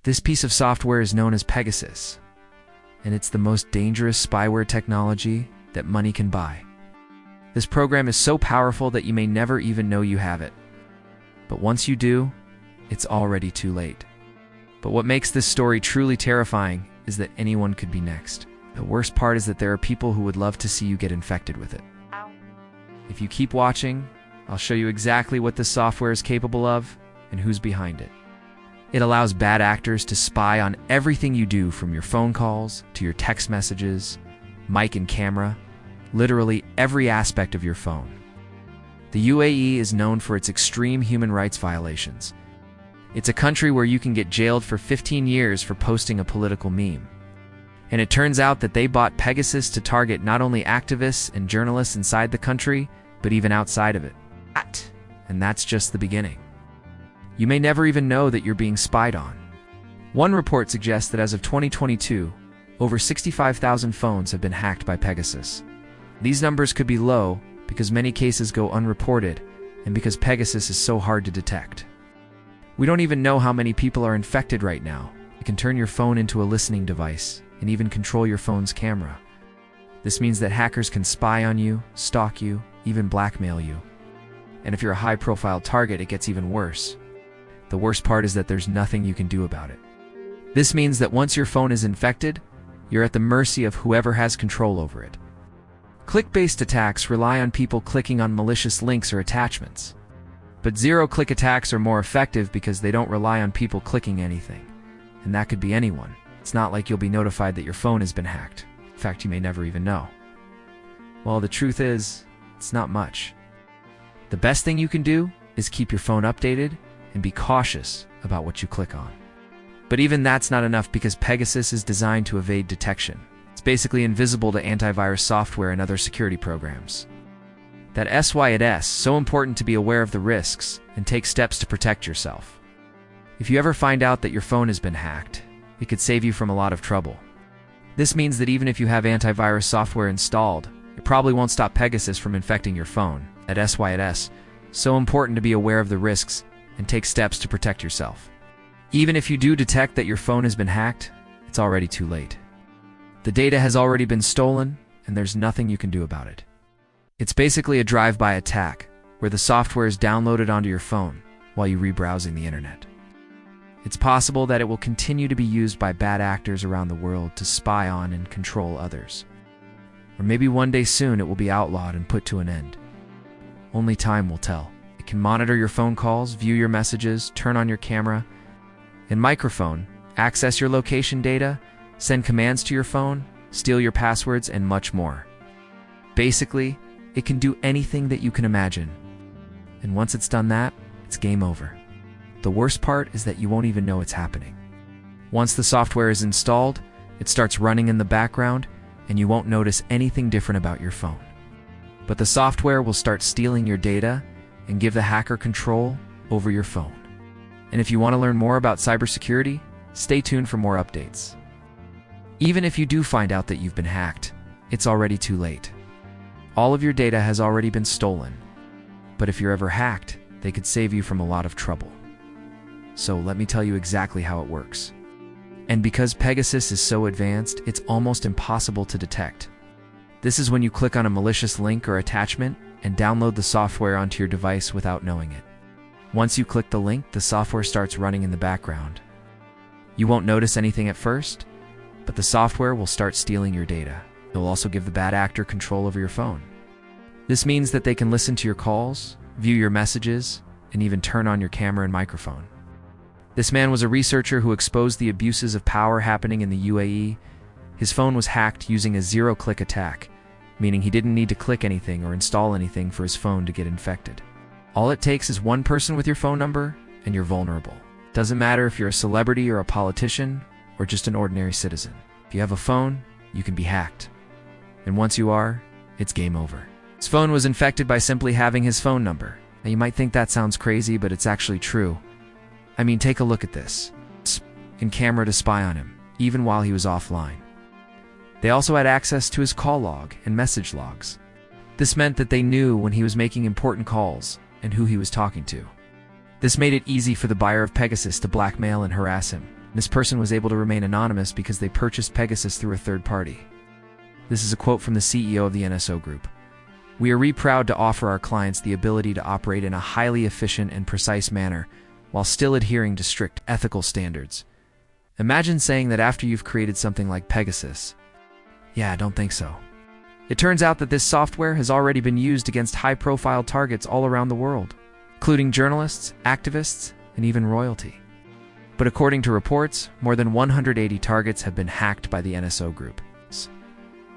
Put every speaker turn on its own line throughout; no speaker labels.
This piece of software is known as Pegasus, and it's the most dangerous spyware technology that money can buy. This program is so powerful that you may never even know you have it. But once you do, it's already too late. But what makes this story truly terrifying is that anyone could be next. The worst part is that there are people who would love to see you get infected with it. If you keep watching, I'll show you exactly what this software is capable of and who's behind it. It allows bad actors to spy on everything you do, from your phone calls to your text messages, mic and camera, literally every aspect of your phone. The UAE is known for its extreme human rights violations. It's a country where you can get jailed for 15 years for posting a political meme. And it turns out that they bought Pegasus to target not only activists and journalists inside the country, but even outside of it. And that's just the beginning. You may never even know that you're being spied on. One report suggests that as of 2022, over 65,000 phones have been hacked by Pegasus. These numbers could be low because many cases go unreported and because Pegasus is so hard to detect. We don't even know how many people are infected right now. It can turn your phone into a listening device and even control your phone's camera. This means that hackers can spy on you, stalk you, even blackmail you. And if you're a high-profile target, it gets even worse. The worst part is that there's nothing you can do about it. This means that once your phone is infected, you're at the mercy of whoever has control over it. Click-based attacks rely on people clicking on malicious links or attachments. But zero-click attacks are more effective because they don't rely on people clicking anything. And that could be anyone. It's not like you'll be notified that your phone has been hacked. In fact, you may never even know. Well, the truth is, it's not much. The best thing you can do is keep your phone updated and be cautious about what you click on. But even that's not enough because Pegasus is designed to evade detection. It's basically invisible to antivirus software and other security programs. That's why it's so important to be aware of the risks and take steps to protect yourself. If you ever find out that your phone has been hacked, it could save you from a lot of trouble. This means that even if you have antivirus software installed, it probably won't stop Pegasus from infecting your phone. That's why it's so important to be aware of the risks and take steps to protect yourself. Even if you do detect that your phone has been hacked, it's already too late. The data has already been stolen, and there's nothing you can do about it. It's basically a drive-by attack, where the software is downloaded onto your phone while you rebrowsing the internet. It's possible that it will continue to be used by bad actors around the world to spy on and control others. Or maybe one day soon it will be outlawed and put to an end. Only time will tell. It can monitor your phone calls, view your messages, turn on your camera and microphone, access your location data, send commands to your phone, steal your passwords, and much more. Basically, it can do anything that you can imagine. And once it's done that, it's game over. The worst part is that you won't even know it's happening. Once the software is installed, it starts running in the background, and you won't notice anything different about your phone. But the software will start stealing your data and give the hacker control over your phone. And if you want to learn more about cybersecurity, stay tuned for more updates. Even if you do find out that you've been hacked, it's already too late. All of your data has already been stolen. But if you're ever hacked, they could save you from a lot of trouble. So let me tell you exactly how it works. And because Pegasus is so advanced, it's almost impossible to detect. This is when you click on a malicious link or attachment and download the software onto your device without knowing it. Once you click the link, the software starts running in the background. You won't notice anything at first, but the software will start stealing your data. It will also give the bad actor control over your phone. This means that they can listen to your calls, view your messages, and even turn on your camera and microphone. This man was a researcher who exposed the abuses of power happening in the UAE. His phone was hacked using a zero-click attack, meaning he didn't need to click anything or install anything for his phone to get infected. All it takes is one person with your phone number, and you're vulnerable. Doesn't matter if you're a celebrity or a politician, or just an ordinary citizen. If you have a phone, you can be hacked. And once you are, it's game over. His phone was infected by simply having his phone number. Now you might think that sounds crazy, but it's actually true. I mean, take a look at this. And camera to spy on him, even while he was offline. They also had access to his call log and message logs. This meant that they knew when he was making important calls and who he was talking to. This made it easy for the buyer of Pegasus to blackmail and harass him. This person was able to remain anonymous because they purchased Pegasus through a third party. This is a quote from the CEO of the NSO Group. "We are proud to offer our clients the ability to operate in a highly efficient and precise manner while still adhering to strict ethical standards." Imagine saying that after you've created something like Pegasus. Yeah, I don't think so. It turns out that this software has already been used against high-profile targets all around the world, including journalists, activists, and even royalty. But according to reports, more than 180 targets have been hacked by the NSO Group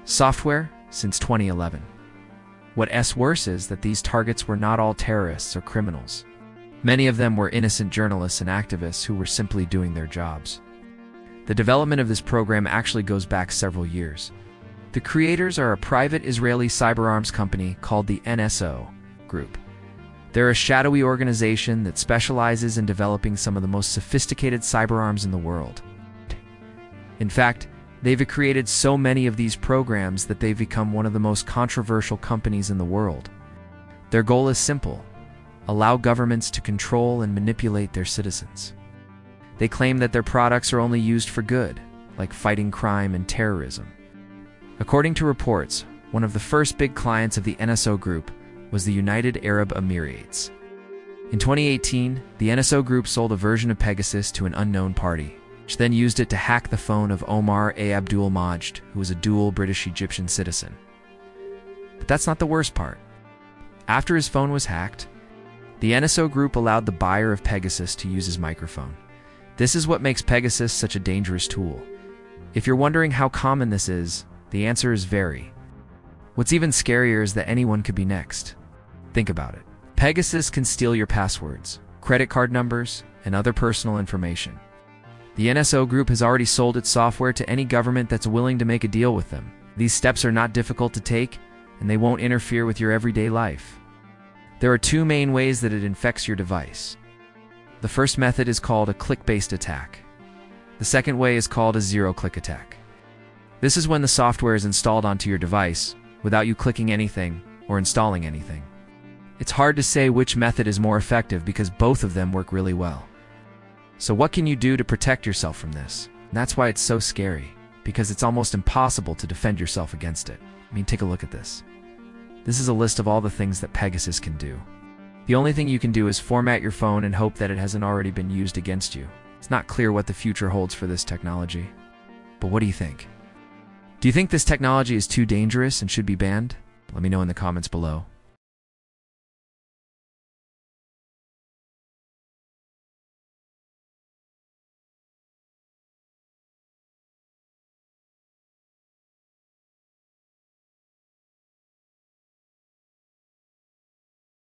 software since 2011. What's worse is that these targets were not all terrorists or criminals. Many of them were innocent journalists and activists who were simply doing their jobs. The development of this program actually goes back several years. The creators are a private Israeli cyberarms company called the NSO Group. They're a shadowy organization that specializes in developing some of the most sophisticated cyberarms in the world. In fact, they've created so many of these programs that they've become one of the most controversial companies in the world. Their goal is simple: allow governments to control and manipulate their citizens. They claim that their products are only used for good, like fighting crime and terrorism. According to reports, one of the first big clients of the NSO Group was the United Arab Emirates. In 2018, the NSO Group sold a version of Pegasus to an unknown party, which then used it to hack the phone of Omar A. Abdul Majd, who was a dual British-Egyptian citizen. But that's not the worst part. After his phone was hacked, the NSO Group allowed the buyer of Pegasus to use his microphone. This is what makes Pegasus such a dangerous tool. If you're wondering how common this is, the answer is very. What's even scarier is that anyone could be next. Think about it. Pegasus can steal your passwords, credit card numbers, and other personal information. The NSO Group has already sold its software to any government that's willing to make a deal with them. These steps are not difficult to take, and they won't interfere with your everyday life. There are two main ways that it infects your device. The first method is called a click-based attack. The second way is called a zero-click attack. This is when the software is installed onto your device without you clicking anything or installing anything. It's hard to say which method is more effective because both of them work really well. So what can you do to protect yourself from this? And that's why it's so scary, because it's almost impossible to defend yourself against it. I mean, take a look at this. This is a list of all the things that Pegasus can do. The only thing you can do is format your phone and hope that it hasn't already been used against you. It's not clear what the future holds for this technology. But what do you think? Do you think this technology is too dangerous and should be banned? Let me know in the comments below.